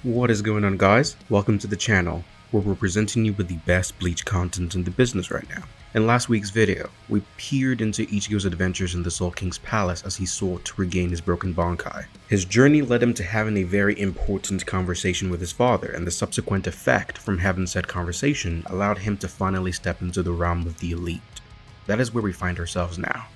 What is going on, guys? Welcome to the channel, where we're presenting you with the best Bleach content in the business right now. In last week's video, we peered into Ichigo's adventures in the Soul King's palace as he sought to regain his broken Bankai. His journey led him to having a very important conversation with his father, and the subsequent effect from having said conversation allowed him to finally step into the realm of the elite. That is where we find ourselves now.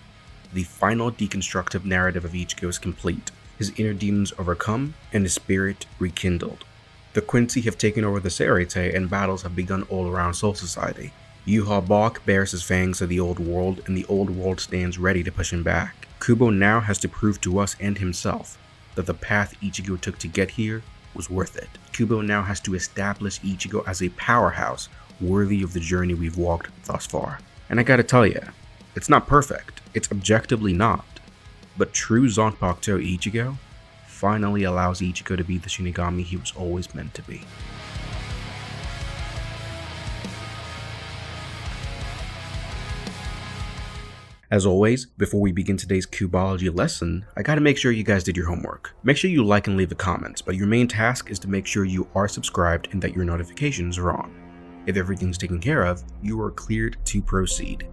The final deconstructive narrative of Ichigo is complete. His inner demons overcome, and his spirit rekindled. The Quincy have taken over the Serite, and battles have begun all around Soul Society. Juha Bach bears his fangs to the old world, and the old world stands ready to push him back. Kubo now has to prove to us and himself that the path Ichigo took to get here was worth it. Kubo now has to establish Ichigo as a powerhouse worthy of the journey we've walked thus far. And I gotta tell ya, it's not perfect. It's objectively not. But true Zanpakutou Ichigo finally allows Ichigo to be the Shinigami he was always meant to be. As always, before we begin today's Cubology lesson, I gotta make sure you guys did your homework. Make sure you like and leave a comment, but your main task is to make sure you are subscribed and that your notifications are on. If everything's taken care of, you are cleared to proceed.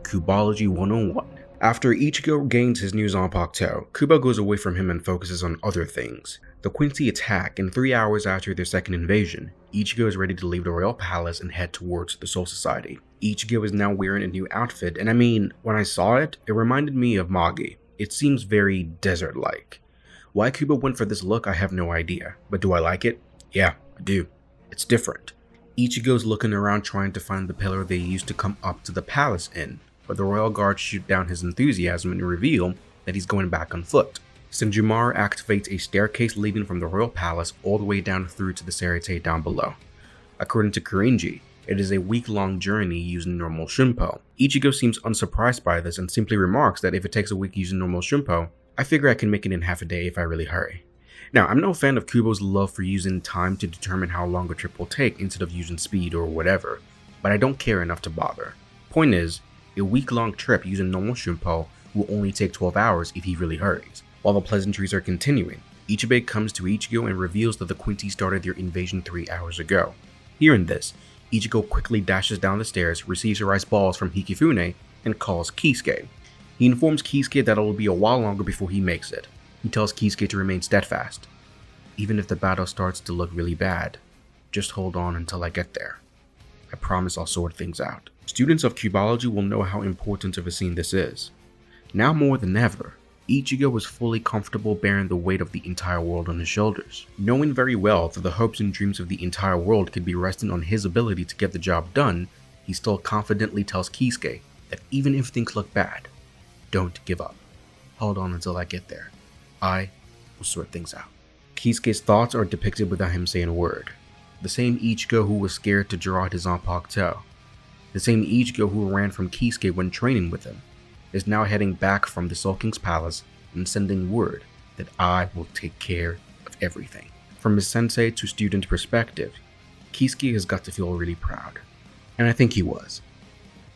Cubology 101. After Ichigo gains his new Zanpakutou, Kubo goes away from him and focuses on other things. The Quincy attack, and 3 hours after their second invasion, Ichigo is ready to leave the royal palace and head towards the Soul Society. Ichigo is now wearing a new outfit, and I mean, when I saw it, it reminded me of Magi. It seems very desert-like. Why Kubo went for this look, I have no idea, but do I like it? Yeah, I do. It's different. Ichigo's looking around trying to find the pillar they used to come up to the palace in, but the royal guards shoot down his enthusiasm and reveal that he's going back on foot. Senjumaru activates a staircase leading from the royal palace all the way down through to the Serite down below. According to Kurinji, it is a week-long journey using normal Shunpo. Ichigo seems unsurprised by this and simply remarks that if it takes a week using normal Shunpo, I figure I can make it in half a day if I really hurry. Now, I'm no fan of Kubo's love for using time to determine how long a trip will take instead of using speed or whatever, but I don't care enough to bother. Point is, a week-long trip using normal Shunpo will only take 12 hours if he really hurries. While the pleasantries are continuing, Ichibei comes to Ichigo and reveals that the Quincy started their invasion 3 hours ago. Hearing this, Ichigo quickly dashes down the stairs, receives her ice balls from Hikifune, and calls Kisuke. He informs Kisuke that it will be a while longer before he makes it. He tells Kisuke to remain steadfast. Even if the battle starts to look really bad, just hold on until I get there. I promise I'll sort things out. Students of Cubology will know how important of a scene this is. Now more than ever, Ichigo is fully comfortable bearing the weight of the entire world on his shoulders. Knowing very well that the hopes and dreams of the entire world could be resting on his ability to get the job done, he still confidently tells Kisuke that even if things look bad, don't give up. Hold on until I get there. I will sort things out. Kisuke's thoughts are depicted without him saying a word. The same Ichigo who was scared to draw his Zanpakutou. The same Ichigo who ran from Kisuke when training with him, is now heading back from the Soul King's palace and sending word that I will take care of everything. From his sensei to student perspective, Kisuke has got to feel really proud. And I think he was.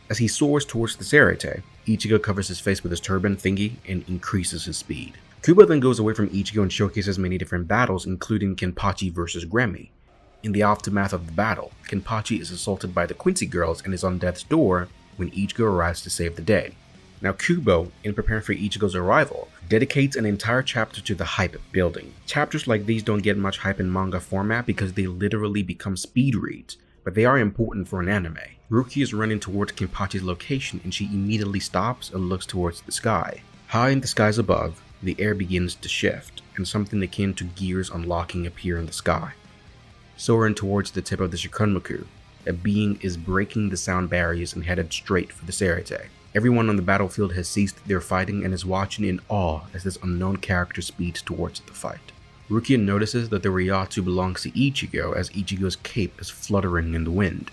As he soars towards the Serite, Ichigo covers his face with his turban thingy and increases his speed. Kubo then goes away from Ichigo and showcases many different battles, including Kenpachi vs. Gremmy. In the aftermath of the battle, Kenpachi is assaulted by the Quincy girls and is on death's door when Ichigo arrives to save the day. Now Kubo, in preparing for Ichigo's arrival, dedicates an entire chapter to the hype building. Chapters like these don't get much hype in manga format because they literally become speed reads, but they are important for an anime. Ruki is running towards Kenpachi's location and she immediately stops and looks towards the sky. High in the skies above, the air begins to shift, and something akin to gears unlocking appear in the sky. Soaring towards the tip of the Shikanmaku, a being is breaking the sound barriers and headed straight for the Serite. Everyone on the battlefield has ceased their fighting and is watching in awe as this unknown character speeds towards the fight. Rukia notices that the Ryatsu belongs to Ichigo as Ichigo's cape is fluttering in the wind.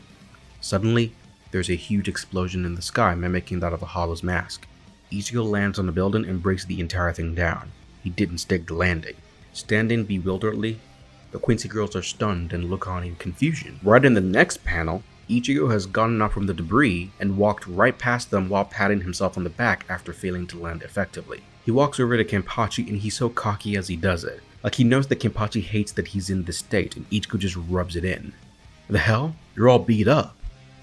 Suddenly, there's a huge explosion in the sky mimicking that of a hollow's mask. Ichigo lands on the building and breaks the entire thing down. He didn't stick the landing. Standing bewilderedly, the Quincy girls are stunned and look on in confusion. Right in the next panel, Ichigo has gotten up from the debris and walked right past them while patting himself on the back after failing to land effectively. He walks over to Kenpachi and he's so cocky as he does it. Like he knows that Kenpachi hates that he's in this state and Ichigo just rubs it in. The hell? You're all beat up.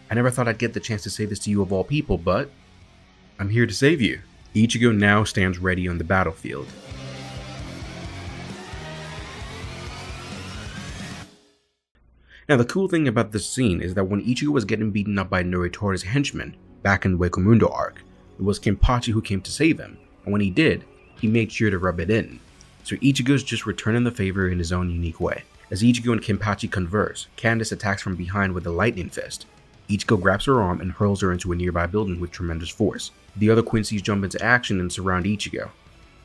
I never thought I'd get the chance to say this to you of all people, but I'm here to save you. Ichigo now stands ready on the battlefield. Now the cool thing about this scene is that when Ichigo was getting beaten up by Noritore's henchmen back in the Wakamundo arc, it was Kenpachi who came to save him, and when he did, he made sure to rub it in. So Ichigo's just returning the favor in his own unique way. As Ichigo and Kenpachi converse, Candace attacks from behind with a lightning fist. Ichigo grabs her arm and hurls her into a nearby building with tremendous force. The other Quincy's jump into action and surround Ichigo.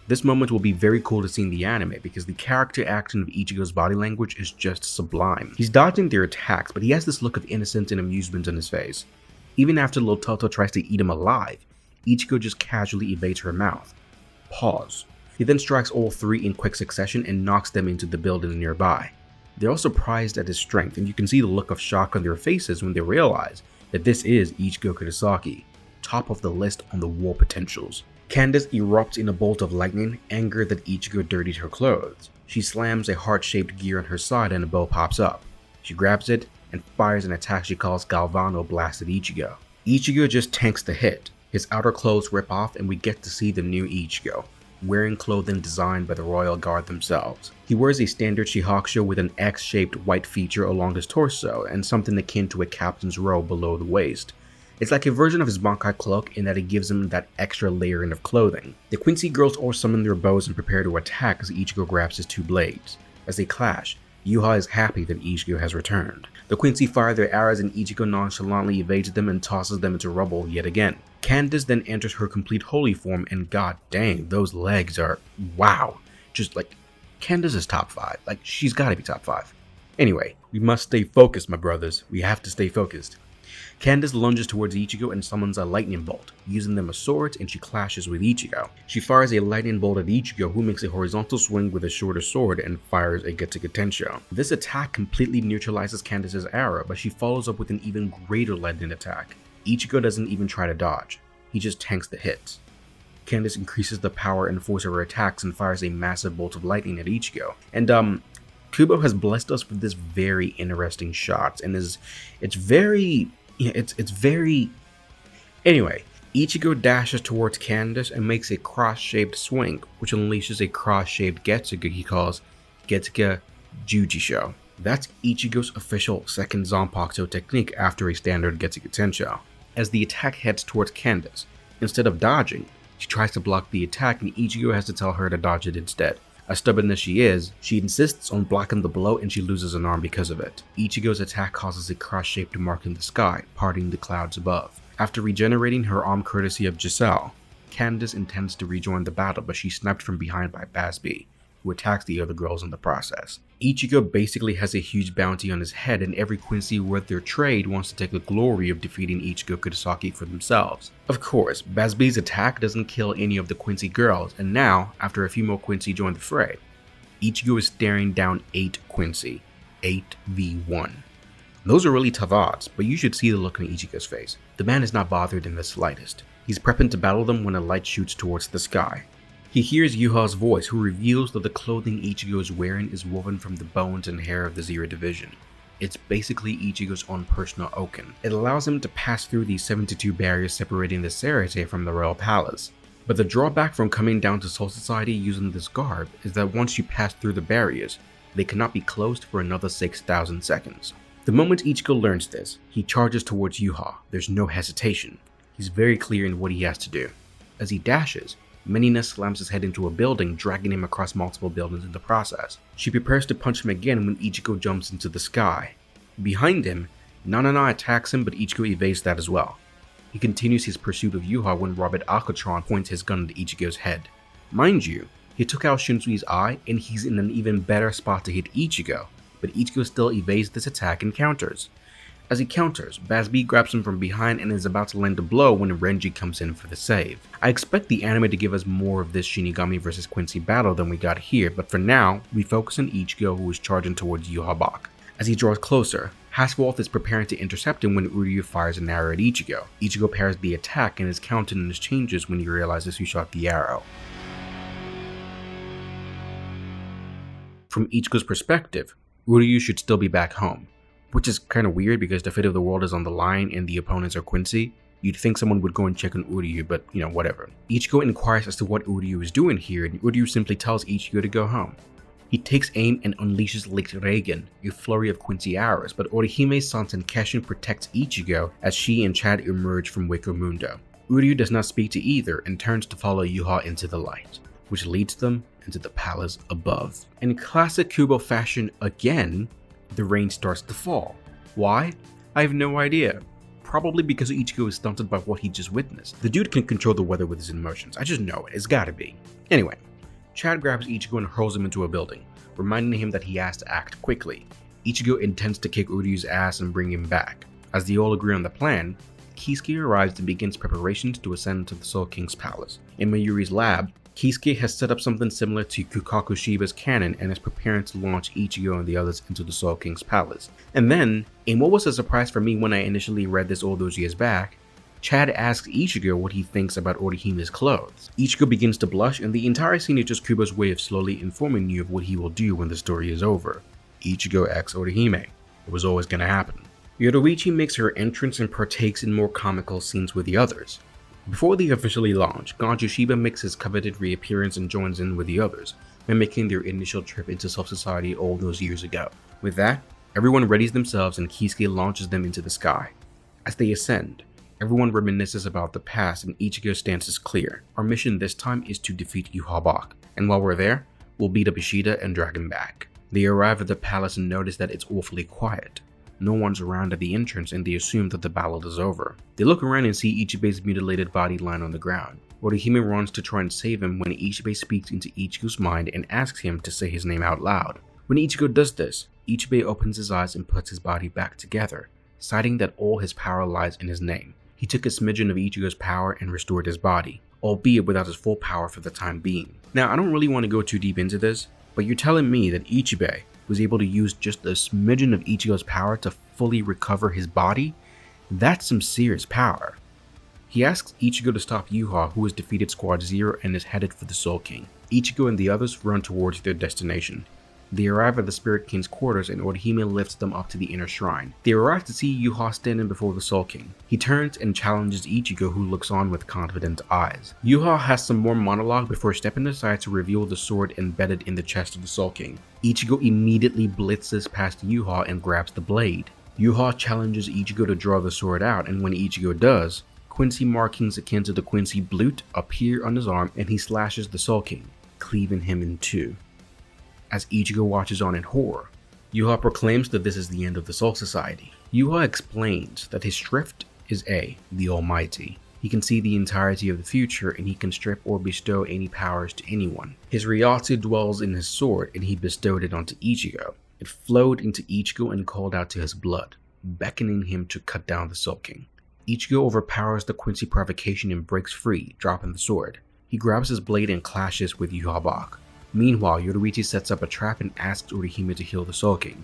This moment will be very cool to see in the anime because the character action of Ichigo's body language is just sublime. He's dodging their attacks, but he has this look of innocence and amusement on his face. Even after Lil Toto tries to eat him alive, Ichigo just casually evades her mouth. Pause. He then strikes all three in quick succession and knocks them into the building nearby. They're all surprised at his strength, and you can see the look of shock on their faces when they realize that this is Ichigo Kurosaki, top of the list on the war potentials. Candace erupts in a bolt of lightning, angered that Ichigo dirtied her clothes. She slams a heart-shaped gear on her side and a bow pops up. She grabs it and fires an attack she calls Galvano Blast at Ichigo. Ichigo just tanks the hit. His outer clothes rip off and we get to see the new Ichigo, wearing clothing designed by the Royal Guard themselves. He wears a standard Shihakusho with an X-shaped white feature along his torso and something akin to a captain's robe below the waist. It's like a version of his Bankai cloak in that it gives him that extra layering of clothing. The Quincy girls all summon their bows and prepare to attack as Ichigo grabs his two blades. As they clash, Juha is happy that Ichigo has returned. The Quincy fire their arrows and Ichigo nonchalantly evades them and tosses them into rubble yet again. Candace then enters her complete holy form and god dang, those legs are wow. Just like, Candace is top 5. Like, she's gotta be top 5. Anyway, we must stay focused, my brothers. We have to stay focused. Candace lunges towards Ichigo and summons a lightning bolt, using them as swords, and she clashes with Ichigo. She fires a lightning bolt at Ichigo, who makes a horizontal swing with a shorter sword and fires a Getsuga Tensho. This attack completely neutralizes Candace's arrow, but she follows up with an even greater lightning attack. Ichigo doesn't even try to dodge, he just tanks the hits. Candace increases the power and force of her attacks and fires a massive bolt of lightning at Ichigo. And Kubo has blessed us with this very interesting shot, and it's very... Anyway, Ichigo dashes towards Candace and makes a cross-shaped swing, which unleashes a cross-shaped Getsuga he calls Getsuga Jujisho. That's Ichigo's official second Zanpakutou technique after a standard Getsuga Tensho. As the attack heads towards Candace, instead of dodging, she tries to block the attack and Ichigo has to tell her to dodge it instead. As stubborn as she is, she insists on blocking the blow and she loses an arm because of it. Ichigo's attack causes a cross-shaped mark in the sky, parting the clouds above. After regenerating her arm courtesy of Giselle, Candace intends to rejoin the battle, but she's sniped from behind by Basby, who attacks the other girls in the process. Ichigo basically has a huge bounty on his head, and every Quincy worth their trade wants to take the glory of defeating Ichigo Kurosaki for themselves. Of course, Basby's attack doesn't kill any of the Quincy girls, and now, after a few more Quincy join the fray, Ichigo is staring down 8 Quincy. 8v1. Those are really tough odds, but you should see the look on Ichigo's face. The man is not bothered in the slightest. He's prepping to battle them when a light shoots towards the sky. He hears Juha's voice, who reveals that the clothing Ichigo is wearing is woven from the bones and hair of the Zero Division. It's basically Ichigo's own personal Oken. It allows him to pass through the 72 barriers separating the Serete from the Royal Palace. But the drawback from coming down to Soul Society using this garb is that once you pass through the barriers, they cannot be closed for another 6,000 seconds. The moment Ichigo learns this, he charges towards Juha. There's no hesitation. He's very clear in what he has to do. As he dashes, Menina slams his head into a building, dragging him across multiple buildings in the process. She prepares to punch him again when Ichigo jumps into the sky. Behind him, Nanana attacks him, but Ichigo evades that as well. He continues his pursuit of Juha when Robert Akutron points his gun at Ichigo's head. Mind you, he took out Shinsui's eye and he's in an even better spot to hit Ichigo, but Ichigo still evades this attack and counters. As he counters, Basby grabs him from behind and is about to land a blow when Renji comes in for the save. I expect the anime to give us more of this Shinigami vs Quincy battle than we got here, but for now, we focus on Ichigo, who is charging towards Juha Bach. As he draws closer, Haswolf is preparing to intercept him when Uryu fires an arrow at Ichigo. Ichigo parries the attack and his countenance changes when he realizes who shot the arrow. From Ichigo's perspective, Uryu should still be back home, which is kind of weird because the fate of the world is on the line and the opponents are Quincy. You'd think someone would go and check on Uryu, but whatever. Ichigo inquires as to what Uryu is doing here, and Uryu simply tells Ichigo to go home. He takes aim and unleashes Lake Reigen, a flurry of Quincy arrows, but Orihime's son Tenkeshin protects Ichigo as she and Chad emerge from Wakamundo. Uryu does not speak to either and turns to follow Juha into the light, which leads them into the palace above. In classic Kubo fashion again, the rain starts to fall. Why? I have no idea. Probably because Ichigo is stunted by what he just witnessed. The dude can control the weather with his emotions. I just know it. It's gotta be. Anyway, Chad grabs Ichigo and hurls him into a building, reminding him that he has to act quickly. Ichigo intends to kick Uryu's ass and bring him back. As they all agree on the plan, Kisuke arrives and begins preparations to ascend to the Soul King's palace. In Mayuri's lab, Kisuke has set up something similar to Kukakushiba's cannon and is preparing to launch Ichigo and the others into the Soul King's palace. And then, in what was a surprise for me when I initially read this all those years back, Chad asks Ichigo what he thinks about Orihime's clothes. Ichigo begins to blush, and the entire scene is just Kubo's way of slowly informing you of what he will do when the story is over. Ichigo asks Orihime. It was always gonna happen. Yoruichi makes her entrance and partakes in more comical scenes with the others. Before they officially launch, Gonjo Shiba makes his coveted reappearance and joins in with the others, mimicking their initial trip into Soul Society all those years ago. With that, everyone readies themselves and Kisuke launches them into the sky. As they ascend, everyone reminisces about the past and Ichigo's stance is clear. Our mission this time is to defeat Juha Bach, and while we're there, we'll beat up Ishida and drag him back. They arrive at the palace and notice that it's awfully quiet. No one's around at the entrance and they assume that the battle is over. They look around and see Ichibe's mutilated body lying on the ground. Orihime runs to try and save him when Ichibe speaks into Ichigo's mind and asks him to say his name out loud. When Ichigo does this, Ichibe opens his eyes and puts his body back together, citing that all his power lies in his name. He took a smidgen of Ichigo's power and restored his body, albeit without his full power for the time being. Now, I don't really want to go too deep into this, but you're telling me that Ichibe was able to use just a smidgen of Ichigo's power to fully recover his body? That's some serious power. He asks Ichigo to stop Juha, who has defeated Squad Zero and is headed for the Soul King. Ichigo and the others run towards their destination. They arrive at the Spirit King's quarters and Orihime lifts them up to the inner shrine. They arrive to see Juha standing before the Soul King. He turns and challenges Ichigo, who looks on with confident eyes. Juha has some more monologue before stepping aside to reveal the sword embedded in the chest of the Soul King. Ichigo immediately blitzes past Juha and grabs the blade. Juha challenges Ichigo to draw the sword out, and when Ichigo does, Quincy markings akin to the Quincy Blute appear on his arm and he slashes the Soul King, cleaving him in two. As Ichigo watches on in horror, Juha proclaims that this is the end of the Soul Society. Juha explains that his Shrift is the Almighty. He can see the entirety of the future and he can strip or bestow any powers to anyone. His Ryatsu dwells in his sword and he bestowed it onto Ichigo. It flowed into Ichigo and called out to his blood, beckoning him to cut down the Soul King. Ichigo overpowers the Quincy provocation and breaks free, dropping the sword. He grabs his blade and clashes with Juha Bach. Meanwhile, Yoruichi sets up a trap and asks Orihime to heal the Soul King.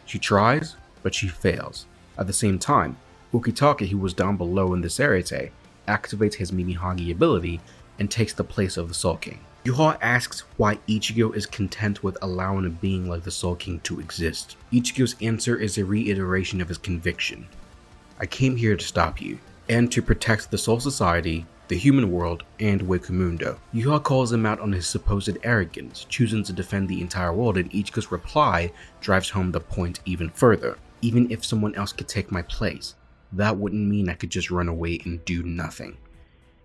She tries, but she fails. At the same time, Ukitake, who was down below in the Serete, activates his Minihagi ability and takes the place of the Soul King. Juha asks why Ichigo is content with allowing a being like the Soul King to exist. Ichigo's answer is a reiteration of his conviction. I came here to stop you, and to protect the Soul Society, the human world, and Wakamundo. Juha calls him out on his supposed arrogance, choosing to defend the entire world, and Ichigo's reply drives home the point even further. Even if someone else could take my place, that wouldn't mean I could just run away and do nothing.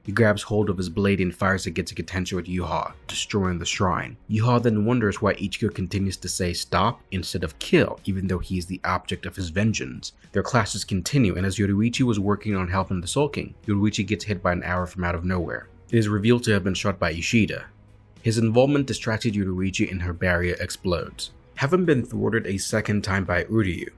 He grabs hold of his blade and fires a Getsuga Tensho at Juha, destroying the shrine. Juha then wonders why Ichigo continues to say stop instead of kill, even though he is the object of his vengeance. Their clashes continue, and as Yoruichi was working on helping the Soul King, Yoruichi gets hit by an arrow from out of nowhere. It is revealed to have been shot by Ishida. His involvement distracted Yoruichi and her barrier explodes. Having been thwarted a second time by Uryu,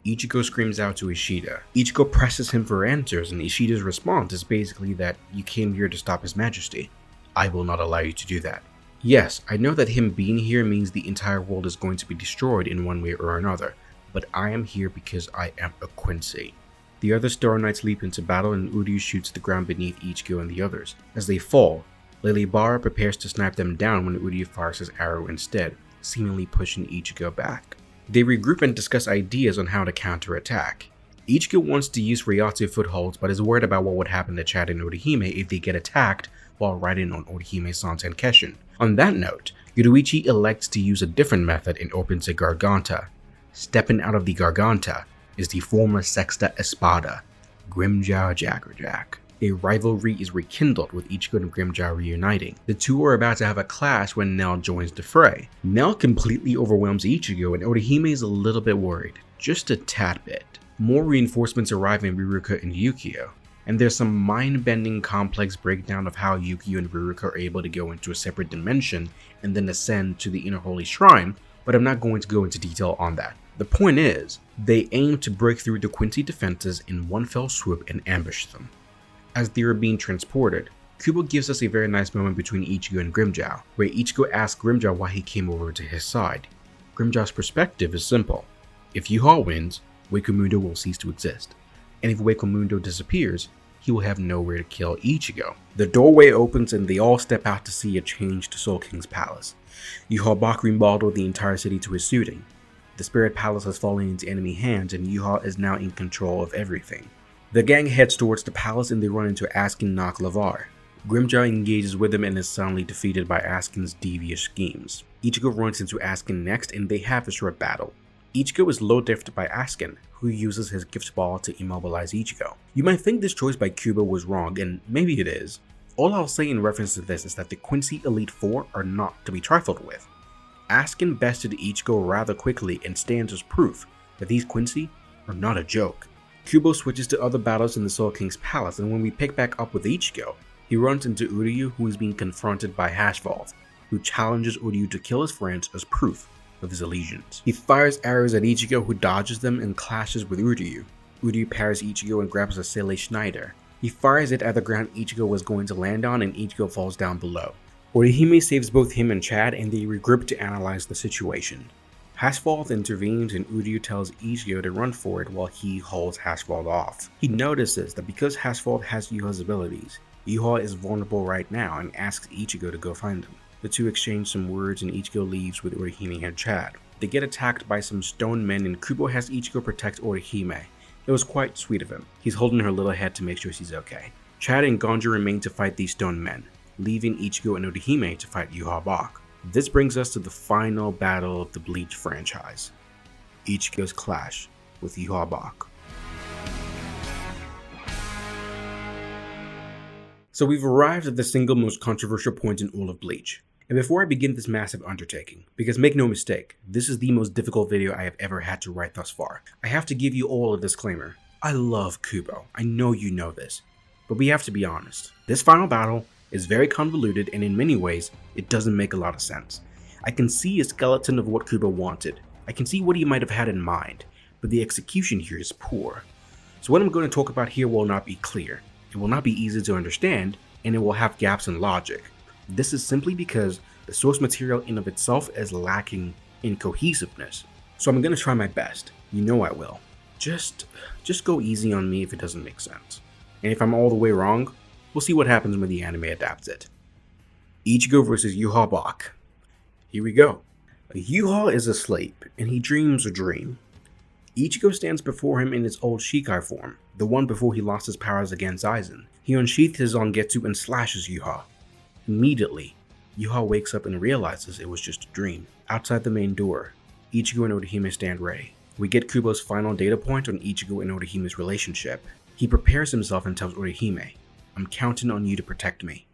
Ichigo screams out to Ishida. Ichigo presses him for answers, and Ishida's response is basically that you came here to stop His Majesty. I will not allow you to do that. Yes, I know that him being here means the entire world is going to be destroyed in one way or another, but I am here because I am a Quincy. The other Star Knights leap into battle and Uryu shoots the ground beneath Ichigo and the others. As they fall, Lily Bara prepares to snipe them down when Uryu fires his arrow instead. seemingly pushing Ichigo back. They regroup and discuss ideas on how to counterattack. Ichigo wants to use Ryatsu footholds but is worried about what would happen to Chad and Orihime if they get attacked while riding on Orihime-san's Tenkeshin. On that note, Yoruichi elects to use a different method and opens a Garganta. Stepping out of the Garganta is the former Sexta Espada, Grimmjow Jaggerjack. A rivalry is rekindled with Ichigo and Grimmjow reuniting. The two are about to have a clash when Nell joins the fray. Nell completely overwhelms Ichigo and Orihime is a little bit worried, just a tad bit. More reinforcements arrive in Riruka and Yukio, and there's some mind-bending complex breakdown of how Yukio and Riruka are able to go into a separate dimension and then ascend to the Inner Holy Shrine, but I'm not going to go into detail on that. The point is, they aim to break through the Quincy defenses in one fell swoop and ambush them. As they are being transported, Kubo gives us a very nice moment between Ichigo and Grimmjow, where Ichigo asks Grimmjow why he came over to his side. Grimmjow's perspective is simple. If Juha wins, Wakamundo will cease to exist, and if Wakamundo disappears, he will have nowhere to kill Ichigo. The doorway opens and they all step out to see a changed Soul King's palace. Juha Bach remodeled the entire city to his suiting. The Spirit Palace has fallen into enemy hands and Juha is now in control of everything. The gang heads towards the palace and they run into Askin Nak Lavar. Grimmjow engages with him and is soundly defeated by Askin's devious schemes. Ichigo runs into Askin next and they have a short battle. Ichigo is low-diffed by Askin, who uses his gift ball to immobilize Ichigo. You might think this choice by Kubo was wrong, and maybe it is. All I'll say in reference to this is that the Quincy Elite Four are not to be trifled with. Askin bested Ichigo rather quickly and stands as proof that these Quincy are not a joke. Kubo switches to other battles in the Soul King's palace, and when we pick back up with Ichigo, he runs into Uryu, who is being confronted by Hashvalth, who challenges Uryu to kill his friends as proof of his allegiance. He fires arrows at Ichigo, who dodges them and clashes with Uryu. Uryu parries Ichigo and grabs a Sele Schneider. He fires it at the ground Ichigo was going to land on and Ichigo falls down below. Orihime saves both him and Chad and they regroup to analyze the situation. Hashvalth intervenes and Uryu tells Ichigo to run for it while he holds Hashvalth off. He notices that because Hashvalth has Yuha's abilities, Juha is vulnerable right now and asks Ichigo to go find him. The two exchange some words and Ichigo leaves with Orihime and Chad. They get attacked by some stone men and Kubo has Ichigo protect Orihime. It was quite sweet of him. He's holding her little head to make sure she's okay. Chad and Gonja remain to fight these stone men, leaving Ichigo and Orihime to fight Juha Bach. This brings us to the final battle of the Bleach franchise, Ichigo's clash with Juha Bach. So we've arrived at the single most controversial point in all of Bleach. And before I begin this massive undertaking, because make no mistake, this is the most difficult video I have ever had to write thus far, I have to give you all a disclaimer. I love Kubo, I know you know this, but we have to be honest. This final battle is very convoluted and in many ways, it doesn't make a lot of sense. I can see a skeleton of what Kubo wanted, I can see what he might have had in mind, but the execution here is poor. So what I'm going to talk about here will not be clear, it will not be easy to understand, and it will have gaps in logic. This is simply because the source material in of itself is lacking in cohesiveness. So I'm going to try my best. You know I will. Just go easy on me if it doesn't make sense. And if I'm all the way wrong, we'll see what happens when the anime adapts it. Ichigo vs Juha Bach. Here we go. Juha is asleep, and he dreams a dream. Ichigo stands before him in his old Shikai form, the one before he lost his powers against Aizen. He unsheathed his Zangetsu and slashes Juha. Immediately, Juha wakes up and realizes it was just a dream. Outside the main door, Ichigo and Orihime stand ready. We get Kubo's final data point on Ichigo and Orihime's relationship. He prepares himself and tells Orihime, "I'm counting on you to protect me.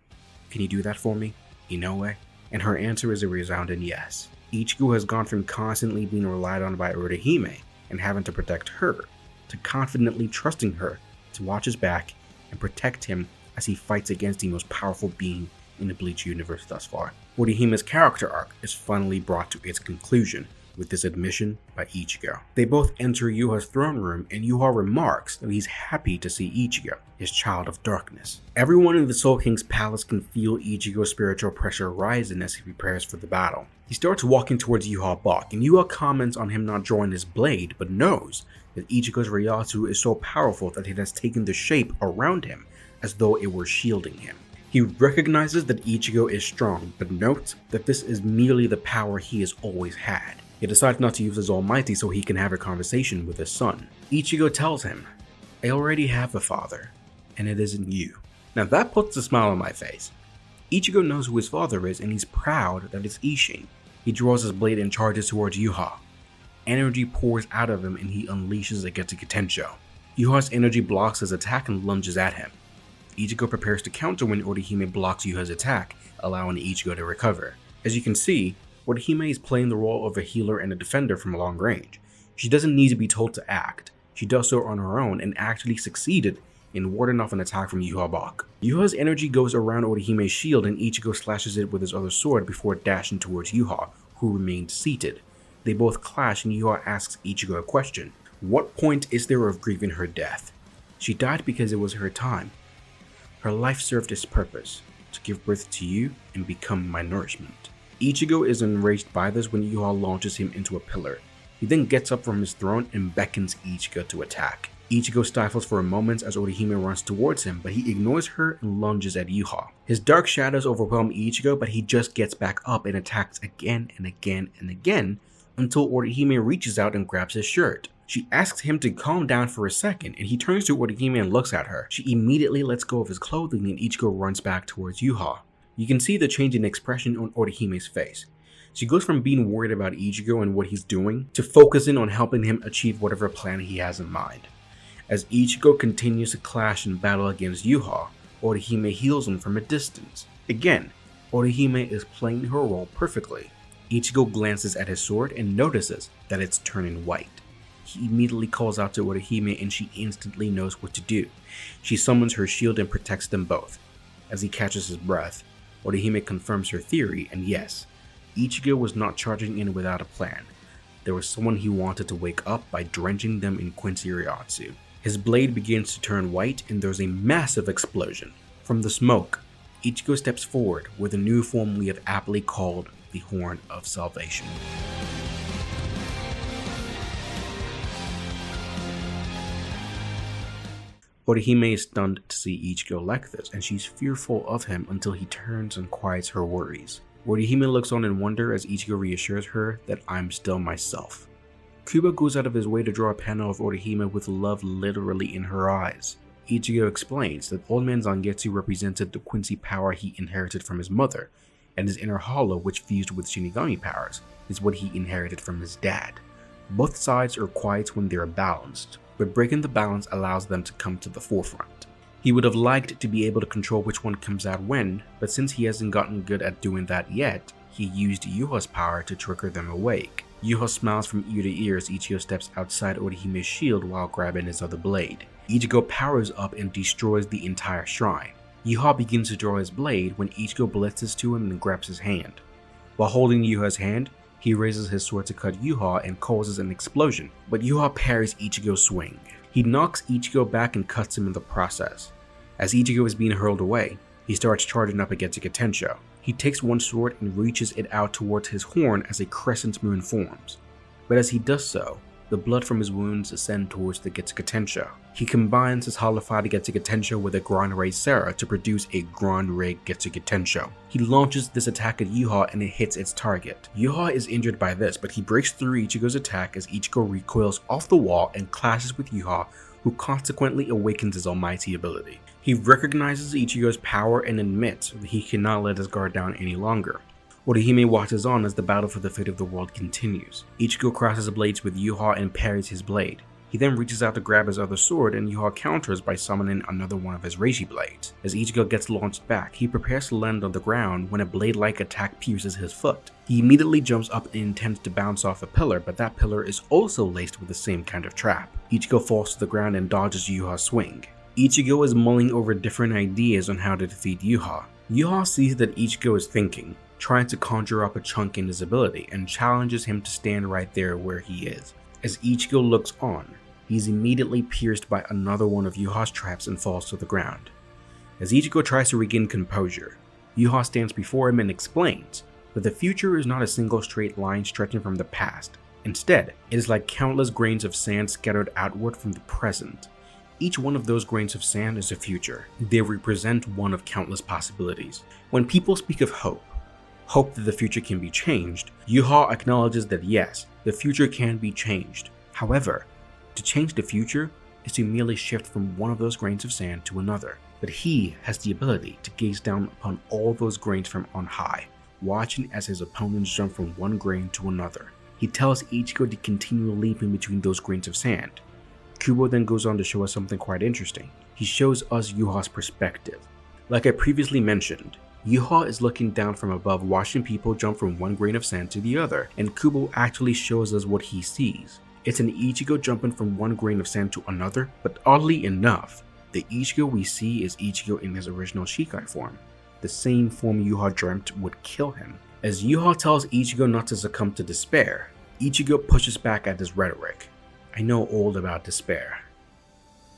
Can you do that for me, Inoue?" And her answer is a resounding yes. Ichigo has gone from constantly being relied on by Orihime and having to protect her, to confidently trusting her to watch his back and protect him as he fights against the most powerful being in the Bleach universe thus far. Orihime's character arc is finally brought to its conclusion with this admission by Ichigo. They both enter Yuha's throne room and Juha remarks that he's happy to see Ichigo, his child of darkness. Everyone in the Soul King's palace can feel Ichigo's spiritual pressure rising as he prepares for the battle. He starts walking towards Juha Bach and Juha comments on him not drawing his blade but knows that Ichigo's Ryatsu is so powerful that it has taken the shape around him as though it were shielding him. He He recognizes that Ichigo is strong, but notes that this is merely the power he has always had. He decides not to use his almighty so he can have a conversation with his son. Ichigo tells him, "I already have a father, and it isn't you." Now that puts a smile on my face. Ichigo knows who his father is and he's proud that it's Ishin. He draws his blade and charges towards Juha. Energy pours out of him and he unleashes a Getsuki Tensho. Yuha's energy blocks his attack and lunges at him. Ichigo prepares to counter when Orihime blocks Yuha's attack, allowing Ichigo to recover. As you can see, Orihime is playing the role of a healer and a defender from long range. She doesn't need to be told to act. She does so on her own and actually succeeded in warding off an attack from Juha Bach. Yuha's energy goes around Orihime's shield and Ichigo slashes it with his other sword before dashing towards Juha, who remained seated. They both clash and Juha asks Ichigo a question. What point is there of grieving her death? She died because it was her time. Her life served its purpose, to give birth to you and become my nourishment. Ichigo is enraged by this when Juha launches him into a pillar. He then gets up from his throne and beckons Ichigo to attack. Ichigo stifles for a moment as Orihime runs towards him, but he ignores her and lunges at Juha. His dark shadows overwhelm Ichigo, but he just gets back up and attacks again and again and again until Orihime reaches out and grabs his shirt. She asks him to calm down for a second, and he turns to Orihime and looks at her. She immediately lets go of his clothing and Ichigo runs back towards Juha. You can see the change in expression on Orihime's face. She goes from being worried about Ichigo and what he's doing to focusing on helping him achieve whatever plan he has in mind. As Ichigo continues to clash and battle against Juha, Orihime heals him from a distance. Again, Orihime is playing her role perfectly. Ichigo glances at his sword and notices that it's turning white. He immediately calls out to Orihime and she instantly knows what to do. She summons her shield and protects them both. As he catches his breath, Orihime confirms her theory, and yes, Ichigo was not charging in without a plan. There was someone he wanted to wake up by drenching them in Quincy Ryotsu. His blade begins to turn white and there's a massive explosion. From the smoke, Ichigo steps forward with a new form we have aptly called the Horn of Salvation. Orihime is stunned to see Ichigo like this, and she's fearful of him until he turns and quiets her worries. Orihime looks on in wonder as Ichigo reassures her that I'm still myself. Kubo goes out of his way to draw a panel of Orihime with love literally in her eyes. Ichigo explains that Old Man Zangetsu represented the Quincy power he inherited from his mother, and his inner hollow, which fused with Shinigami powers, is what he inherited from his dad. Both sides are quiet when they are balanced, but breaking the balance allows them to come to the forefront. He would have liked to be able to control which one comes out when, but since he hasn't gotten good at doing that yet, he used Yuha's power to trigger them awake. Juha smiles from ear to ear as Ichigo steps outside Orihime's shield while grabbing his other blade. Ichigo powers up and destroys the entire shrine. Juha begins to draw his blade when Ichigo blitzes to him and grabs his hand. While holding Yuha's hand, he raises his sword to cut Juha and causes an explosion, but Juha parries Ichigo's swing. He knocks Ichigo back and cuts him in the process. As Ichigo is being hurled away, he starts charging up against a Tensho. He takes one sword and reaches it out towards his horn as a crescent moon forms. But as he does so, the blood from his wounds ascend towards the Getsuka Tensho. He combines his holified Getsuka Tensho with a Grand Ray Serra to produce a Grand Ray Getsuka Tensho. He launches this attack at Juha and it hits its target. Juha is injured by this, but he breaks through Ichigo's attack as Ichigo recoils off the wall and clashes with Juha, who consequently awakens his almighty ability. He recognizes Ichigo's power and admits that he cannot let his guard down any longer. Orihime watches on as the battle for the fate of the world continues. Ichigo crosses blades with Juha and parries his blade. He then reaches out to grab his other sword and Juha counters by summoning another one of his Reishi blades. As Ichigo gets launched back, he prepares to land on the ground when a blade-like attack pierces his foot. He immediately jumps up and intends to bounce off a pillar, but that pillar is also laced with the same kind of trap. Ichigo falls to the ground and dodges Juha's swing. Ichigo is mulling over different ideas on how to defeat Juha. Juha sees that Ichigo is thinking, trying to conjure up a chunk in his ability, and challenges him to stand right there where he is. As Ichigo looks on, he's immediately pierced by another one of Juha's traps and falls to the ground. As Ichigo tries to regain composure, Juha stands before him and explains that the future is not a single straight line stretching from the past. Instead, it is like countless grains of sand scattered outward from the present. Each one of those grains of sand is a future. They represent one of countless possibilities. When people speak of hope that the future can be changed, Juha acknowledges that yes, the future can be changed. However, to change the future is to merely shift from one of those grains of sand to another. But he has the ability to gaze down upon all those grains from on high, watching as his opponents jump from one grain to another. He tells Ichigo to continue leaping between those grains of sand. Kubo then goes on to show us something quite interesting. He shows us Yuha's perspective. Like I previously mentioned, Juha is looking down from above, watching people jump from one grain of sand to the other, and Kubo actually shows us what he sees. It's an Ichigo jumping from one grain of sand to another, but oddly enough, the Ichigo we see is Ichigo in his original Shikai form, the same form Juha dreamt would kill him. As Juha tells Ichigo not to succumb to despair, Ichigo pushes back at his rhetoric. I know all about despair.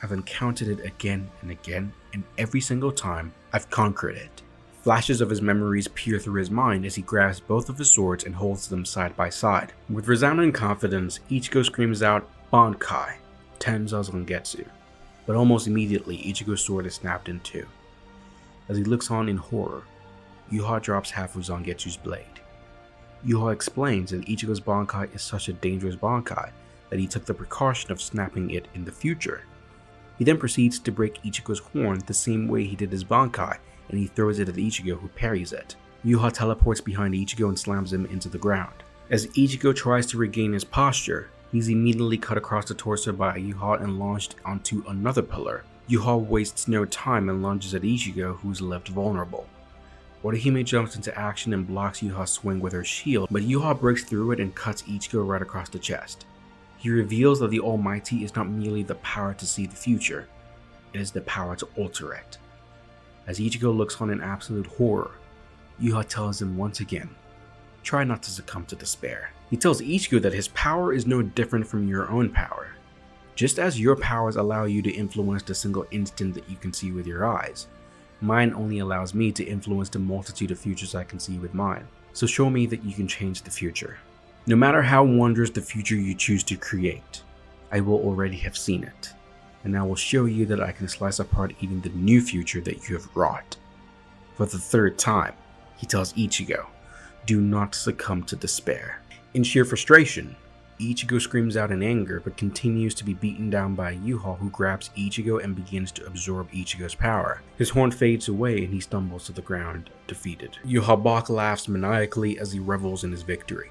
I've encountered it again and again, and every single time, I've conquered it. Flashes of his memories peer through his mind as he grabs both of his swords and holds them side by side. With resounding confidence, Ichigo screams out, Bankai, Tenza Zangetsu. But almost immediately, Ichigo's sword is snapped in two. As he looks on in horror, Juha drops half of Zangetsu's blade. Juha explains that Ichigo's Bankai is such a dangerous Bankai that he took the precaution of snapping it in the future. He then proceeds to break Ichigo's horn the same way he did his Bankai, and he throws it at Ichigo, who parries it. Juha teleports behind Ichigo and slams him into the ground. As Ichigo tries to regain his posture, he's immediately cut across the torso by Juha and launched onto another pillar. Juha wastes no time and lunges at Ichigo, who's left vulnerable. Orihime jumps into action and blocks Juha's swing with her shield, but Juha breaks through it and cuts Ichigo right across the chest. He reveals that the Almighty is not merely the power to see the future, it is the power to alter it. As Ichigo looks on in absolute horror, Juha tells him once again, try not to succumb to despair. He tells Ichigo that his power is no different from your own power. Just as your powers allow you to influence the single instant that you can see with your eyes, mine only allows me to influence the multitude of futures I can see with mine. So show me that you can change the future. No matter how wondrous the future you choose to create, I will already have seen it, and I will show you that I can slice apart even the new future that you have wrought. For the third time, he tells Ichigo, do not succumb to despair. In sheer frustration, Ichigo screams out in anger but continues to be beaten down by Juha, who grabs Ichigo and begins to absorb Ichigo's power. His horn fades away and he stumbles to the ground, defeated. Juha Bach laughs maniacally as he revels in his victory.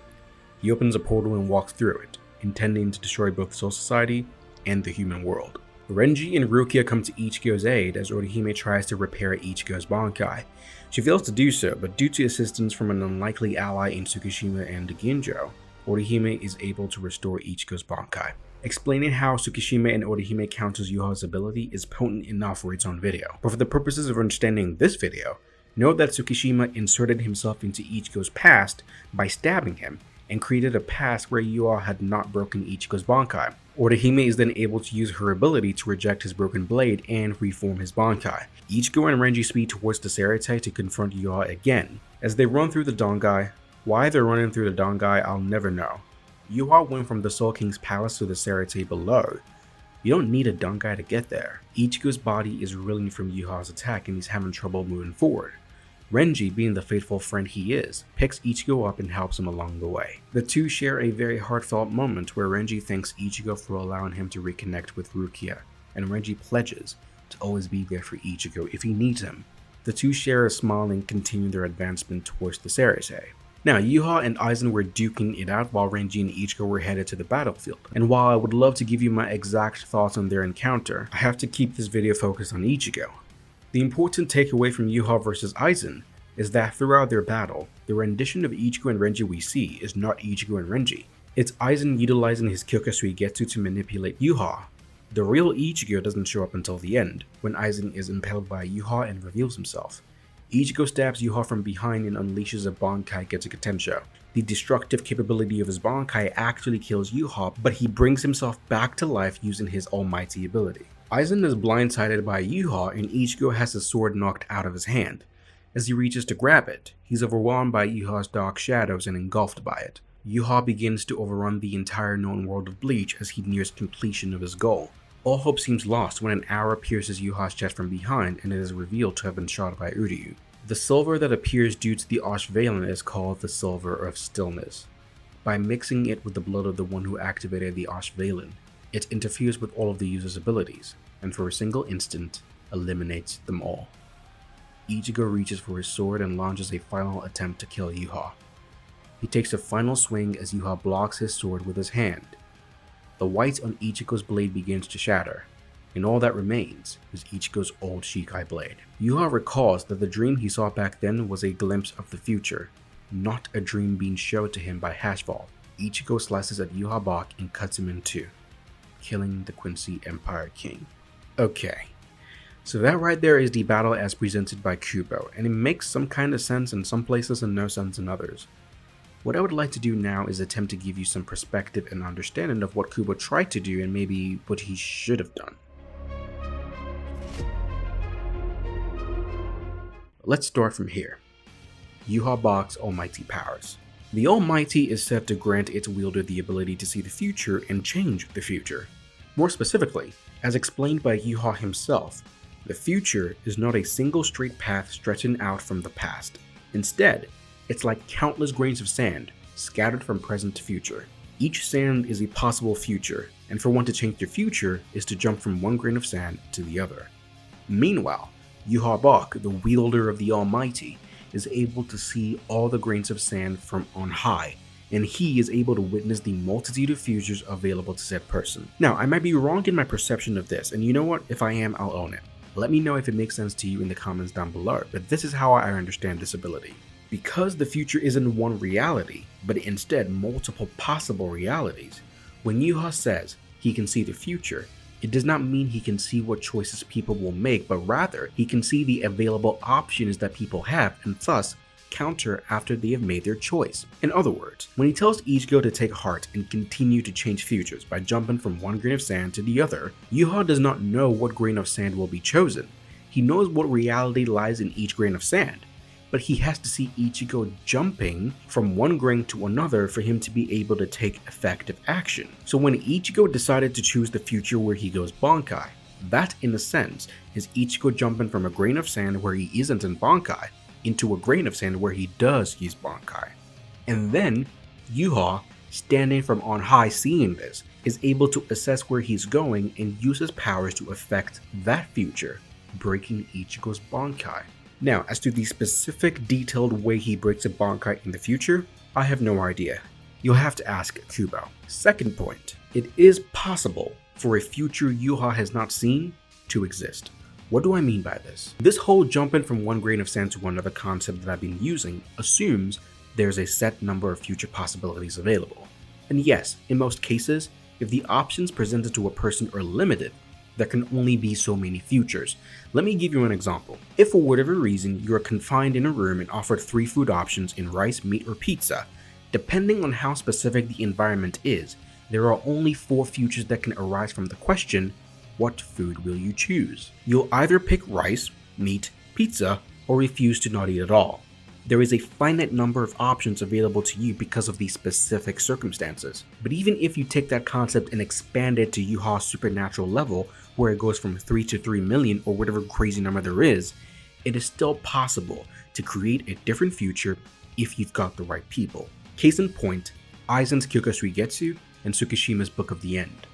He opens a portal and walks through it, intending to destroy both Soul Society and the human world. Renji and Rukia come to Ichigo's aid as Orihime tries to repair Ichigo's Bankai. She fails to do so, but due to assistance from an unlikely ally in Tsukishima and Ginjo, Orihime is able to restore Ichigo's Bankai. Explaining how Tsukishima and Orihime counters Yuha's ability is potent enough for its own video, but for the purposes of understanding this video, note that Tsukishima inserted himself into Ichigo's past by stabbing him, and created a past where Juha had not broken Ichigo's Bankai. Orihime is then able to use her ability to reject his broken blade and reform his Bankai. Ichigo and Renji speed towards the Serite to confront Juha again. As they run through the Dangai, why they're running through the Dangai I'll never know. Juha went from the Soul King's palace to the Serite below. You don't need a Dangai to get there. Ichigo's body is reeling from Juha's attack and he's having trouble moving forward. Renji, being the faithful friend he is, picks Ichigo up and helps him along the way. The two share a very heartfelt moment where Renji thanks Ichigo for allowing him to reconnect with Rukia, and Renji pledges to always be there for Ichigo if he needs him. The two share a smile and continue their advancement towards the Serite. Now, Juha and Aizen were duking it out while Renji and Ichigo were headed to the battlefield, and while I would love to give you my exact thoughts on their encounter, I have to keep this video focused on Ichigo. The important takeaway from Juha vs Aizen is that throughout their battle, the rendition of Ichigo and Renji we see is not Ichigo and Renji. It's Aizen utilizing his Kyoka Suigetsu to manipulate Juha. The real Ichigo doesn't show up until the end, when Aizen is impaled by Juha and reveals himself. Ichigo stabs Juha from behind and unleashes a Bankai Getsuga Tensho. The destructive capability of his Bankai actually kills Juha, but he brings himself back to life using his almighty ability. Aizen is blindsided by Juha and Ichigo has his sword knocked out of his hand. As he reaches to grab it, he's overwhelmed by Juha's dark shadows and engulfed by it. Juha begins to overrun the entire known world of Bleach as he nears completion of his goal. All hope seems lost when an arrow pierces Juha's chest from behind and it is revealed to have been shot by Uryu. The silver that appears due to the Ashvalen is called the Silver of Stillness. By mixing it with the blood of the one who activated the Ashvalen, it interferes with all of the user's abilities, and for a single instant, eliminates them all. Ichigo reaches for his sword and launches a final attempt to kill Juha. He takes a final swing as Juha blocks his sword with his hand. The white on Ichigo's blade begins to shatter, and all that remains is Ichigo's old Shikai blade. Juha recalls that the dream he saw back then was a glimpse of the future, not a dream being shown to him by Hashval. Ichigo slices at Juha Bach and cuts him in two, killing the Quincy Empire King. Okay, so that right there is the battle as presented by Kubo, and it makes some kind of sense in some places and no sense in others. What I would like to do now is attempt to give you some perspective and understanding of what Kubo tried to do and maybe what he should have done. Let's start from here. Juha Bach's almighty powers. The Almighty is said to grant its wielder the ability to see the future and change the future. More specifically, as explained by Juha himself, the future is not a single straight path stretching out from the past. Instead, it's like countless grains of sand, scattered from present to future. Each sand is a possible future, and for one to change their future is to jump from one grain of sand to the other. Meanwhile, Juha Bach, the wielder of the Almighty, is able to see all the grains of sand from on high, and he is able to witness the multitude of futures available to said person. Now, I might be wrong in my perception of this, and you know what? If I am, I'll own it. Let me know if it makes sense to you in the comments down below, but this is how I understand this ability. Because the future isn't one reality, but instead multiple possible realities, when Juha says he can see the future, it does not mean he can see what choices people will make, but rather he can see the available options that people have and thus counter after they have made their choice. In other words, when he tells Ichigo to take heart and continue to change futures by jumping from one grain of sand to the other, Juha does not know what grain of sand will be chosen. He knows what reality lies in each grain of sand, but he has to see Ichigo jumping from one grain to another for him to be able to take effective action. So when Ichigo decided to choose the future where he goes Bankai, that in a sense is Ichigo jumping from a grain of sand where he isn't in Bankai into a grain of sand where he does use Bankai. And then Juha, standing from on high seeing this, is able to assess where he's going and use his powers to affect that future, breaking Ichigo's Bankai. Now, as to the specific detailed way he breaks a Bankai in the future, I have no idea. You'll have to ask Kubo. Second point, it is possible for a future Juha has not seen to exist. What do I mean by this? This whole jumping from one grain of sand to another concept that I've been using assumes there's a set number of future possibilities available. And yes, in most cases, if the options presented to a person are limited, there can only be so many futures. Let me give you an example. If for whatever reason you are confined in a room and offered 3 food options in rice, meat, or pizza, depending on how specific the environment is, there are only 4 futures that can arise from the question, what food will you choose? You'll either pick rice, meat, pizza, or refuse to not eat at all. There is a finite number of options available to you because of these specific circumstances. But even if you take that concept and expand it to Juha's supernatural level, where it goes from 3 to 3 million or whatever crazy number there is, it is still possible to create a different future if you've got the right people. Case in point, Aizen's Kyoka Suigetsu and Tsukishima's Book of the End.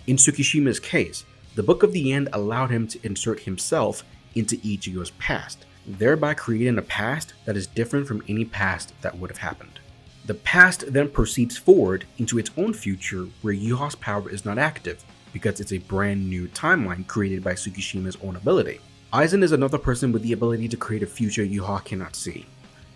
In Tsukishima's case, the Book of the End allowed him to insert himself into Ichigo's past, thereby creating a past that is different from any past that would have happened. The past then proceeds forward into its own future where Juha's power is not active because it's a brand new timeline created by Tsukishima's own ability. Aizen is another person with the ability to create a future Juha cannot see.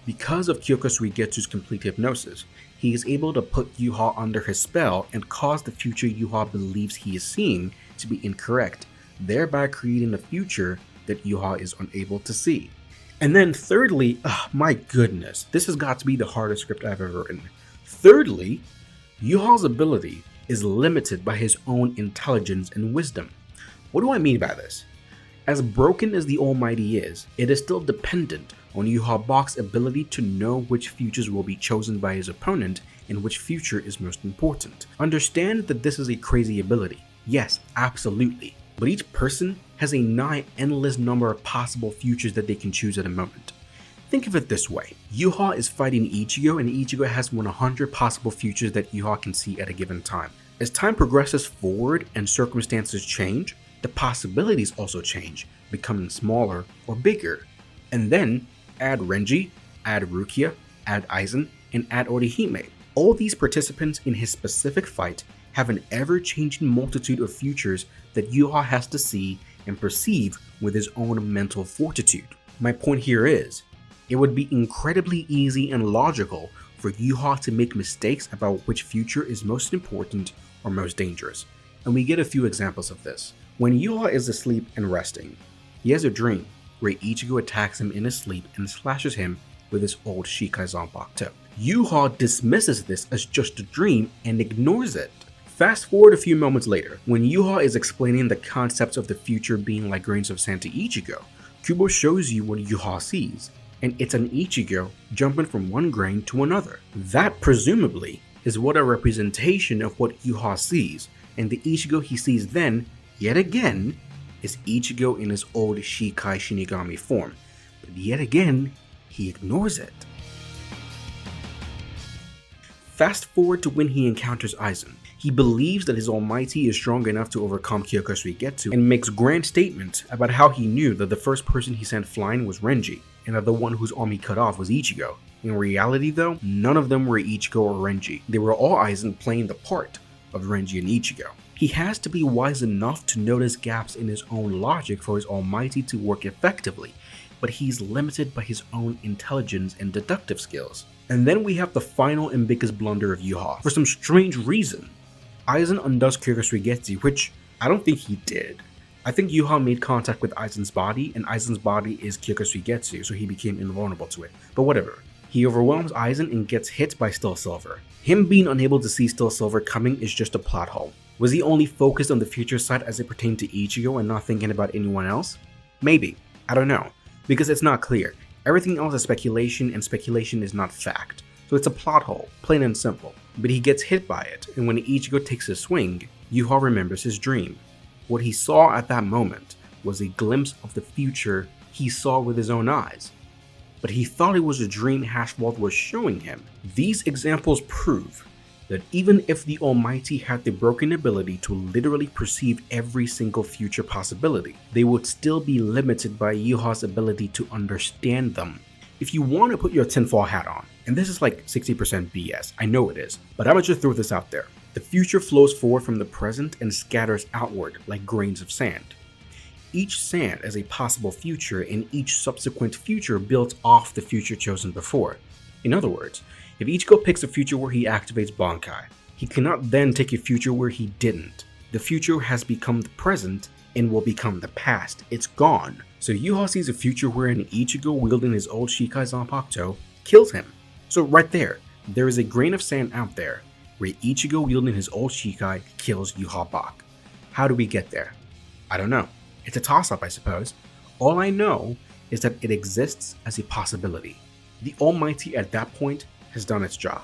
Because of Kyoka Suigetsu's complete hypnosis, he is able to put Juha under his spell and cause the future Juha believes he is seeing to be incorrect, thereby creating a future that Juha is unable to see. And then thirdly, my goodness, this has got to be the hardest script I've ever written. Thirdly, Juha's ability is limited by his own intelligence and wisdom. What do I mean by this? As broken as the Almighty is, it is still dependent on Juha Bach's ability to know which futures will be chosen by his opponent and which future is most important. Understand that this is a crazy ability. Yes, absolutely. But each person has a nigh endless number of possible futures that they can choose at a moment. Think of it this way. Juha is fighting Ichigo, and Ichigo has 100 possible futures that Juha can see at a given time. As time progresses forward and circumstances change, the possibilities also change, becoming smaller or bigger. And then add Renji, add Rukia, add Aizen, and add Orihime. All these participants in his specific fight have an ever-changing multitude of futures that Juha has to see and perceive with his own mental fortitude. My point here is, it would be incredibly easy and logical for Juha to make mistakes about which future is most important or most dangerous, and we get a few examples of this. When Juha is asleep and resting, he has a dream where Ichigo attacks him in his sleep and slashes him with his old Shikai Zanpakutou. Juha dismisses this as just a dream and ignores it. Fast forward a few moments later, when Juha is explaining the concepts of the future being like grains of sand to Ichigo, Kubo shows you what Juha sees, and it's an Ichigo jumping from one grain to another. That presumably is what a representation of what Juha sees, and the Ichigo he sees then, yet again, is Ichigo in his old Shikai Shinigami form, but yet again, he ignores it. Fast forward to when he encounters Aizen. He believes that his almighty is strong enough to overcome Kyoka Suigetsu and makes grand statements about how he knew that the first person he sent flying was Renji, and that the one whose arm he cut off was Ichigo. In reality though, none of them were Ichigo or Renji. They were all Aizen playing the part of Renji and Ichigo. He has to be wise enough to notice gaps in his own logic for his almighty to work effectively, but he's limited by his own intelligence and deductive skills. And then we have the final and biggest blunder of Juha. For some strange reason, Aizen undoes Kyoka Suigetsu, which I don't think he did. I think Juha made contact with Aizen's body, and Aizen's body is Kyoka Suigetsu, so he became invulnerable to it. But whatever. He overwhelms Aizen and gets hit by Still Silver. Him being unable to see Still Silver coming is just a plot hole. Was he only focused on the future side as it pertained to Ichigo and not thinking about anyone else? Maybe. I don't know. Because it's not clear. Everything else is speculation, and speculation is not fact. So it's a plot hole, plain and simple. But he gets hit by it, and when Ichigo takes a swing, Juha remembers his dream. What he saw at that moment was a glimpse of the future he saw with his own eyes. But he thought it was a dream Hashwald was showing him. These examples prove that even if the Almighty had the broken ability to literally perceive every single future possibility, they would still be limited by Juha's ability to understand them. If you want to put your tinfoil hat on, and this is like 60% BS, I know it is, but I'm gonna just throw this out there. The future flows forward from the present and scatters outward like grains of sand. Each sand is a possible future, and each subsequent future builds off the future chosen before. In other words, if Ichigo picks a future where he activates Bankai, he cannot then take a future where he didn't. The future has become the present and will become the past. It's gone. So Juha sees a future wherein Ichigo wielding his old Shikai Zanpakutou kills him. So right there is a grain of sand out there where Ichigo wielding his old Shikai kills Juha Bach. How do we get there? I don't know. It's a toss-up, I suppose. All I know is that it exists as a possibility. The Almighty at that point has done its job.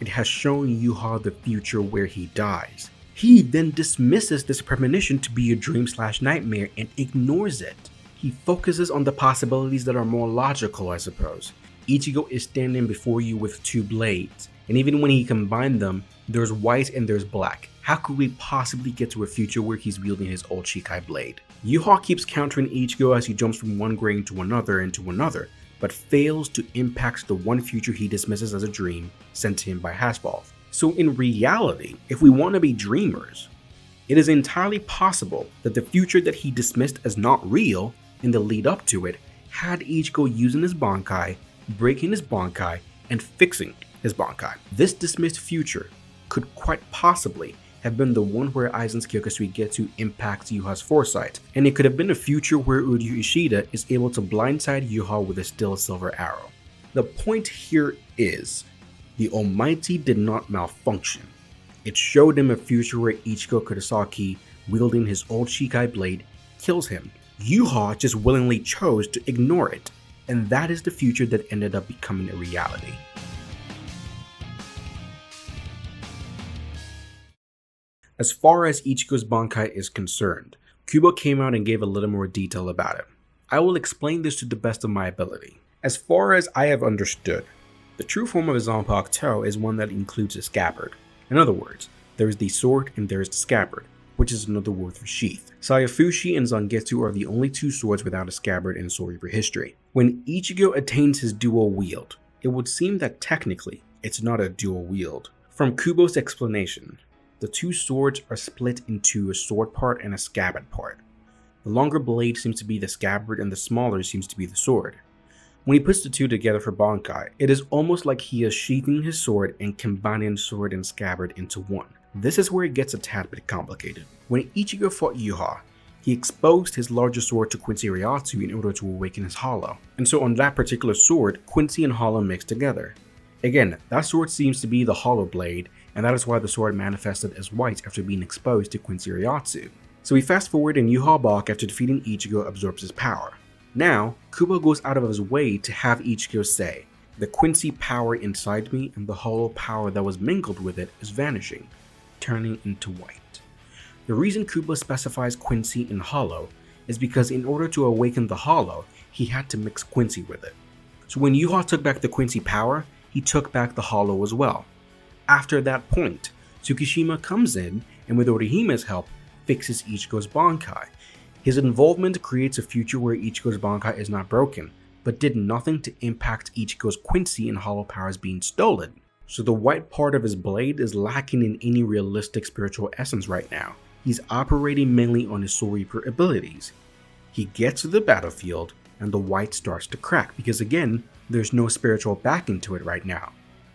It has shown Juha the future where he dies. He then dismisses this premonition to be a dream/nightmare and ignores it. He focuses on the possibilities that are more logical, I suppose. Ichigo is standing before you with two blades, and even when he combined them, there's white and there's black. How could we possibly get to a future where he's wielding his old Shikai blade? Juha keeps countering Ichigo as he jumps from one grain to another and to another, but fails to impact the one future he dismisses as a dream sent to him by Hashwald. So in reality, if we want to be dreamers, it is entirely possible that the future that he dismissed as not real in the lead up to it had Ichigo using his Bankai, breaking his Bankai, and fixing his Bankai. This dismissed future could quite possibly have been the one where Aizen's Kyoka Suigetsu impacts Juha's foresight, and it could have been a future where Uryu Ishida is able to blindside Juha with a Still Silver arrow. The point here is, the Almighty did not malfunction. It showed him a future where Ichigo Kurosaki, wielding his old Shikai blade, kills him. Juha just willingly chose to ignore it, and that is the future that ended up becoming a reality. As far as Ichigo's Bankai is concerned, Kubo came out and gave a little more detail about it. I will explain this to the best of my ability. As far as I have understood, the true form of a Zanpakutou is one that includes a scabbard. In other words, there is the sword and there is the scabbard, which is another word for sheath. Saifushi and Zangetsu are the only two swords without a scabbard in Soul Reaper history. When Ichigo attains his dual wield, it would seem that technically it's not a dual wield. From Kubo's explanation, the two swords are split into a sword part and a scabbard part. The longer blade seems to be the scabbard and the smaller seems to be the sword. When he puts the two together for Bankai, it is almost like he is sheathing his sword and combining sword and scabbard into one. This is where it gets a tad bit complicated. When Ichigo fought Juha, he exposed his larger sword to Quincy Ryatsu in order to awaken his hollow. And so on that particular sword, Quincy and hollow mixed together. Again, that sword seems to be the hollow blade, and that is why the sword manifested as white after being exposed to Quincy Ryatsu. So we fast forward and Juha Bach, after defeating Ichigo, absorbs his power. Now, Kubo goes out of his way to have Ichigo say, "The Quincy power inside me and the hollow power that was mingled with it is vanishing, turning into white." The reason Kubo specifies Quincy and hollow is because in order to awaken the hollow, he had to mix Quincy with it. So when Juha took back the Quincy power, he took back the hollow as well. After that point, Tsukishima comes in and with Orihime's help, fixes Ichigo's Bankai. His involvement creates a future where Ichigo's Bankai is not broken, but did nothing to impact Ichigo's Quincy and hollow powers being stolen. So the white part of his blade is lacking in any realistic spiritual essence right now. He's operating mainly on his Soul Reaper abilities. He gets to the battlefield and the white starts to crack because again, there's no spiritual backing to it right now.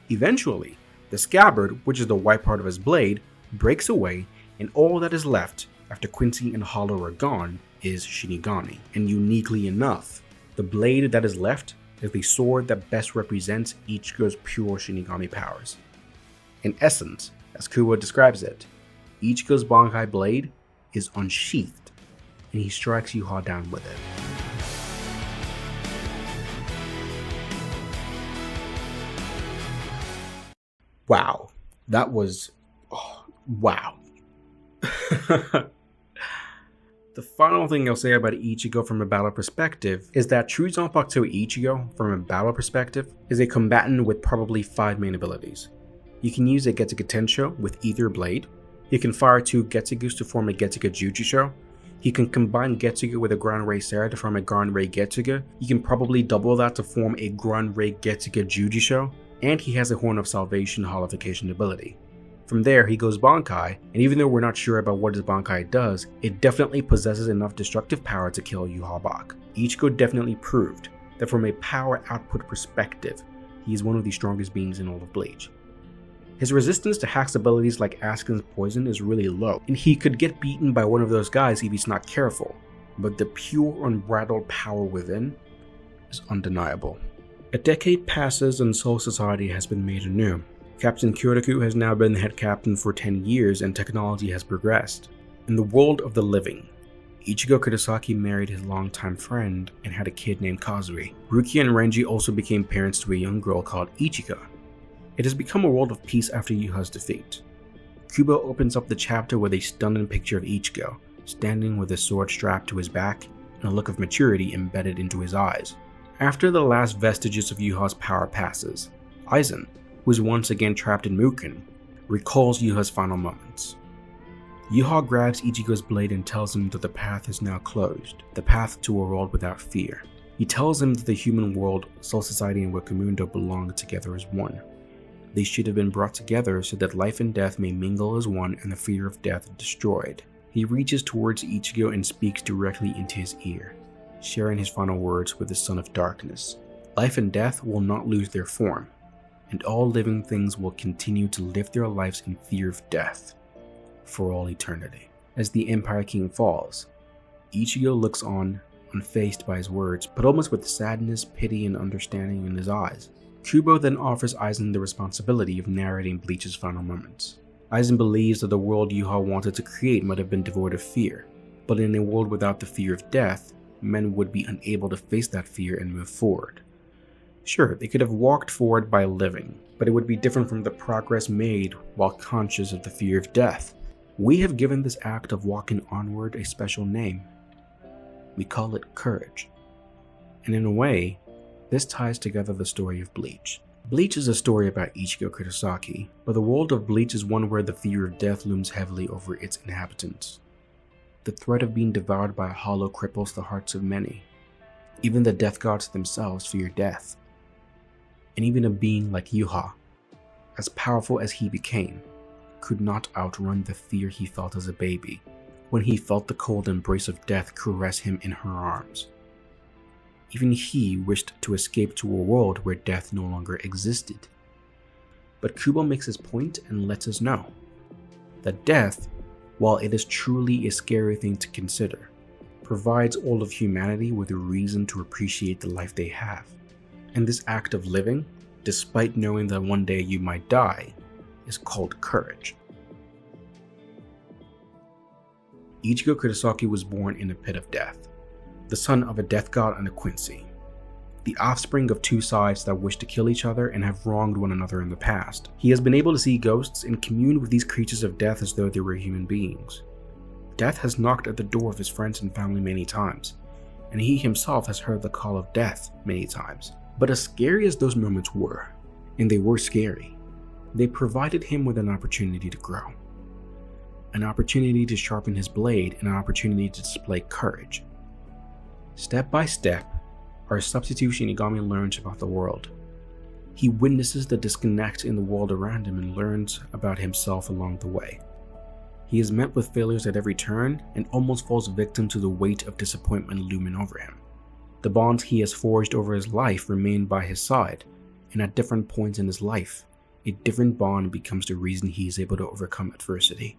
Eventually, the scabbard, which is the white part of his blade, breaks away and all that is left after Quincy and hollow are gone is Shinigami. And uniquely enough, the blade that is left is the sword that best represents Ichigo's pure Shinigami powers. In essence, as Kubo describes it, Ichigo's Bankai blade is unsheathed, and he strikes Juha down with it. Wow, that was... wow. The final thing I'll say about Ichigo from a battle perspective is that true Zanpakutou Ichigo, from a battle perspective, is a combatant with probably 5 main abilities. You can use a Getsuga Tensho with either blade. He can fire 2 Getsugas to form a Getsuga Jujusho. He can combine Getsuga with a Grand Ray Serra to form a Grand Ray Getsuga. You can probably double that to form a Grand Ray Getsuga Jujusho. And he has a Horn of Salvation Holification ability. From there, he goes Bankai, and even though we're not sure about what his Bankai does, it definitely possesses enough destructive power to kill Juha Bach. Ichigo definitely proved that from a power output perspective, he is one of the strongest beings in all of Bleach. His resistance to Hack's abilities like Askin's poison is really low, and he could get beaten by one of those guys if he's not careful, but the pure unbridled power within is undeniable. A decade passes and Soul Society has been made anew. Captain Kurosaki has now been the head captain for 10 years and technology has progressed. In the world of the living, Ichigo Kurosaki married his longtime friend and had a kid named Kazui. Rukia and Renji also became parents to a young girl called Ichika. It has become a world of peace after Yuha's defeat. Kubo opens up the chapter with a stunning picture of Ichigo, standing with his sword strapped to his back and a look of maturity embedded into his eyes. After the last vestiges of Yuha's power passes, Aizen, who is once again trapped in Muken, recalls Yuha's final moments. Juha grabs Ichigo's blade and tells him that the path is now closed, the path to a world without fear. He tells him that the human world, Soul Society, and Wakamundo belong together as one. They should have been brought together so that life and death may mingle as one and the fear of death destroyed. He reaches towards Ichigo and speaks directly into his ear, sharing his final words with the Son of Darkness. Life and death will not lose their form, and all living things will continue to live their lives in fear of death for all eternity. As the Empire King falls, Ichigo looks on, unfazed by his words, but almost with sadness, pity, and understanding in his eyes. Kubo then offers Aizen the responsibility of narrating Bleach's final moments. Aizen believes that the world Juha wanted to create might have been devoid of fear, but in a world without the fear of death, men would be unable to face that fear and move forward. Sure, they could have walked forward by living, but it would be different from the progress made while conscious of the fear of death. We have given this act of walking onward a special name. We call it courage. And in a way, this ties together the story of Bleach. Bleach is a story about Ichigo Kurosaki, but the world of Bleach is one where the fear of death looms heavily over its inhabitants. The threat of being devoured by a hollow cripples the hearts of many. Even the death gods themselves fear death. And even a being like Juha, as powerful as he became, could not outrun the fear he felt as a baby when he felt the cold embrace of death caress him in her arms. Even he wished to escape to a world where death no longer existed. But Kubo makes his point and lets us know that death, while it is truly a scary thing to consider, provides all of humanity with a reason to appreciate the life they have. And this act of living, despite knowing that one day you might die, is called courage. Ichigo Kurosaki was born in a pit of death, the son of a death god and a Quincy, the offspring of two sides that wish to kill each other and have wronged one another in the past. He has been able to see ghosts and commune with these creatures of death as though they were human beings. Death has knocked at the door of his friends and family many times, and he himself has heard the call of death many times. But as scary as those moments were, and they were scary, they provided him with an opportunity to grow, an opportunity to sharpen his blade, and an opportunity to display courage. Step by step, our substitute Shinigami learns about the world. He witnesses the disconnect in the world around him and learns about himself along the way. He is met with failures at every turn and almost falls victim to the weight of disappointment looming over him. The bonds he has forged over his life remain by his side, and at different points in his life, a different bond becomes the reason he is able to overcome adversity.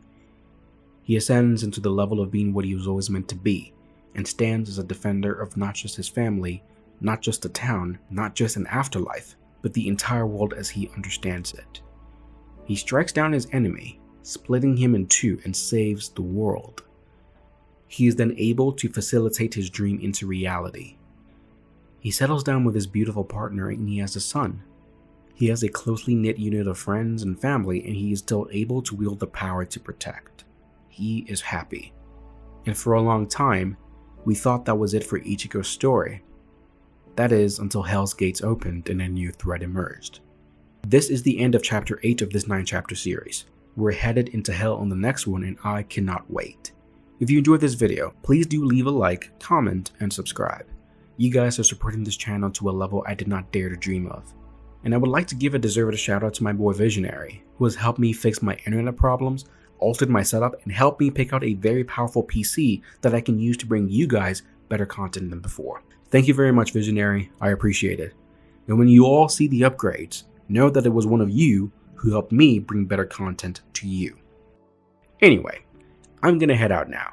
He ascends into the level of being what he was always meant to be, and stands as a defender of not just his family, not just the town, not just an afterlife, but the entire world as he understands it. He strikes down his enemy, splitting him in two, and saves the world. He is then able to facilitate his dream into reality. He settles down with his beautiful partner and he has a son. He has a closely knit unit of friends and family, and he is still able to wield the power to protect. He is happy. And for a long time, we thought that was it for Ichigo's story. That is, until Hell's Gates opened and a new threat emerged. This is the end of chapter 8 of this 9-chapter series. We're headed into Hell on the next one, and I cannot wait. If you enjoyed this video, please do leave a like, comment, and subscribe. You guys are supporting this channel to a level I did not dare to dream of. And I would like to give a deserved shout out to my boy Visionary, who has helped me fix my internet problems, altered my setup, and helped me pick out a very powerful PC that I can use to bring you guys better content than before. Thank you very much, Visionary. I appreciate it. And when you all see the upgrades, know that it was one of you who helped me bring better content to you. Anyway, I'm gonna head out now.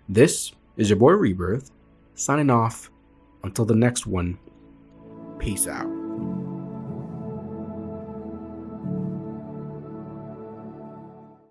This is your boy Rebirth, signing off. Until the next one, peace out.